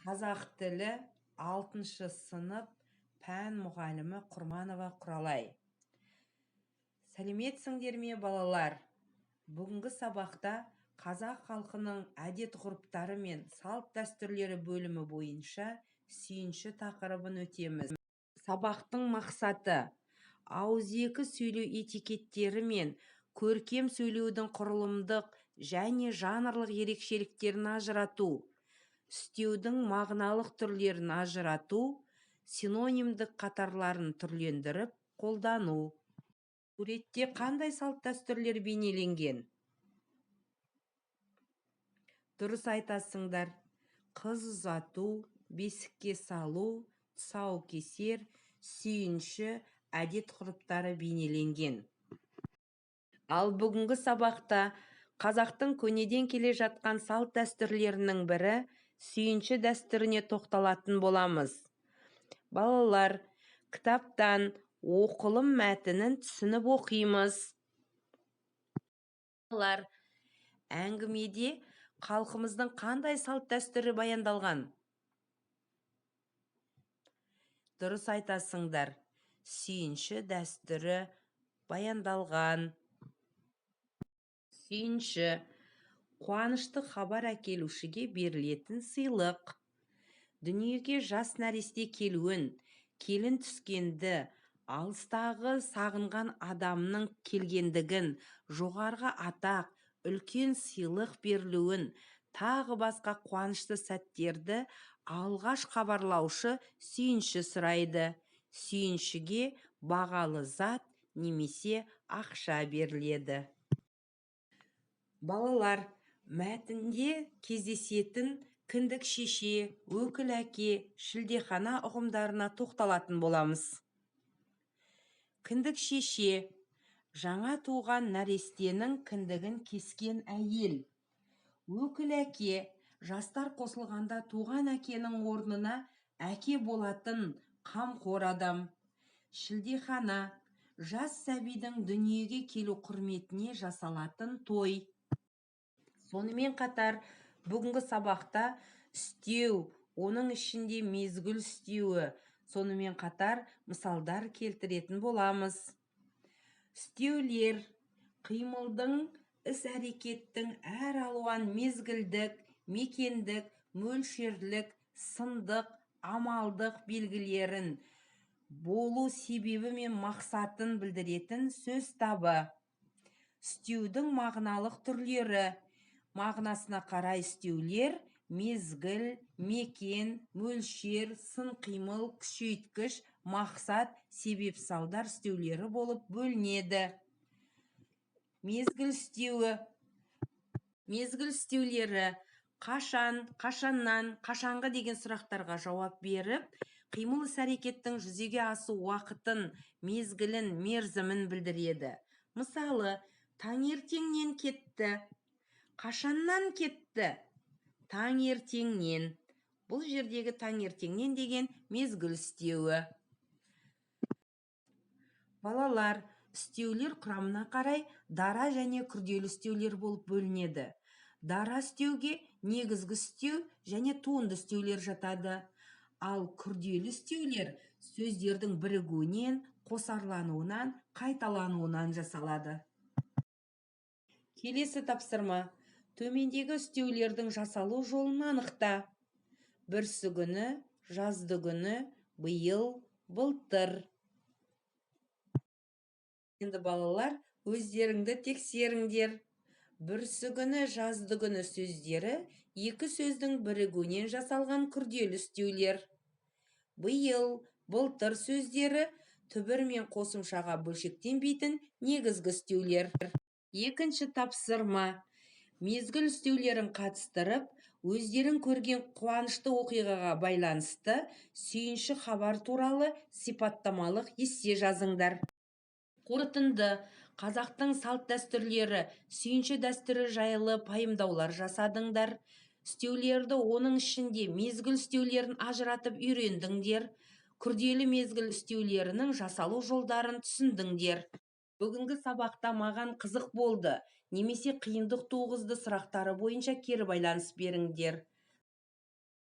Қазақ тілі 6 сынып пән мұғалімі Құрманова Құралай. Сәлеметсіңдер ме, балалар? Бүгінгі сабақта қазақ халқының әдет-ғұрыптары мен салт-дәстүрлері бөлімі бойынша сүйінші тақырыбын өтеміз. Сабақтың мақсаты ауызекі сөйлеу этикеттері мен көркем сөйлеудің құрылымдық және жанрлық ерекшеліктерін ажырату, үстеудің мағыналық түрлерін ажырату, синонимдік қатарларын түрлендіріп қолдану. Суретте қандай салт-дәстүрлер бейнеленген? Дұрыс айтасыңдар. Қыз ұзату, бесікке салу, тұсаукесер, сүйінші, әдет-ғұрыптары бейнеленген. Ал бүгінгі сабақта қазақтың көнеден келе жатқан салт-дәстүрлерінің бірі сүйінші дәстүріне тоқталатын боламыз. Балалар, кітаптан оқылым мәтінін түсініп оқимыз. Балалар, әңгімеде халқымыздың қандай салт-дәстүрі баяндалған? Дұрыс айтасыңдар. Сүйінші дәстүрі баяндалған. Сүйінші қуанышты хабар әкелушіге берілетін сыйлық. Дүниеге жас нәресте келуін, келін түскенді, алыстағы сағынған адамның келгендігін, жоғарғы атақ, үлкен сыйлық берілуін, тағы басқа қуанышты сәттерді алғаш хабарлаушы сүйінші сұрайды. Сүйіншіге бағалы зат немесе ақша беріледі. Балалар, мәтінде кездесетін кіндік шеше, өкіл әке, шілдехана ұғымдарына тоқталатын боламыз. Кіндік шеше, жаңа туған нәрестенің кіндігін кескен әйел. Өкіл әке, жастар қосылғанда туған әкенің орнына әке болатын қамқор адам. Шілдехана, жас сәбидің дүниеге келу құрметіне жасалатын той. Сонымен қатар, бүгінгі сабақта үстеу, оның ішінде мезгіл үстеуі, сонымен қатар мысалдар келтіретін боламыз. Үстеулер, қимылдың, іс-әрекеттің әр алуан мезгілдік, мекендік, мөлшерлік, сындық, амалдық белгілерін, болу себебі мен мақсатын білдіретін сөз табы. Үстеудің мағыналық түрлері. Мағынасына қарай үстеулер мезгіл, мекен, мөлшер, сын қимыл, күшейткіш, мақсат, себеп салдар үстеулері болып бөлінеді. Мезгіл үстеуі. Мезгіл үстеулері қашан, қашаннан, қашанғы деген сұрақтарға жауап беріп, қимыл іс-әрекеттің жүзеге асу уақытын, мезгілін, мерзімін білдіреді. Мысалы, таңертеңнен кетті. Қашаннан кетті? Таңертеңнен. Бұл жердегі таңертеңнен деген мезгіл үстеуі. Балалар, үстеулер құрамына қарай дара және күрделі үстеулер болып бөлінеді. Дара үстеуге негізгі үстеу және туынды үстеулер жатады. Ал күрделі үстеулер сөздердің бірігуінен, қосарлануынан, қайталануынан жасалады. Келесі тапсырма. Төмендегі үстеулердің жасалу жолын анықта. Бүрсігүні, жаздыгүні, биыл, былтыр. Енді балалар, өздеріңді тексеріңдер. Бүрсігүні, жаздыгүні сөздері екі сөздің бірігуінен жасалған күрделі үстеулер. Биыл, былтыр сөздері түбір мен қосымшаға бөлшектенбейтін негізгі үстеулер. Екінші тапсырма. Мезгіл үстеулерін қатыстырып, өздерің көрген қуанышты оқиғаға байланысты сүйінші хабар туралы сипаттамалық ессе жазыңдар. Қорытынды. Қазақтың салт-дәстүрлері, сүйінші дәстүрі жайлы пайымдаулар жасадыңдар. Үстеулерді оның ішінде мезгіл үстеулерін ажыратып үйрендіңдер. Күрделі мезгіл үстеулерінің жасалу жолдарын түсіндіңдер. Бүгінгі сабақта маған қызық болды, немесе қиындық туғызды сұрақтары бойынша кері байланыс беріңдер.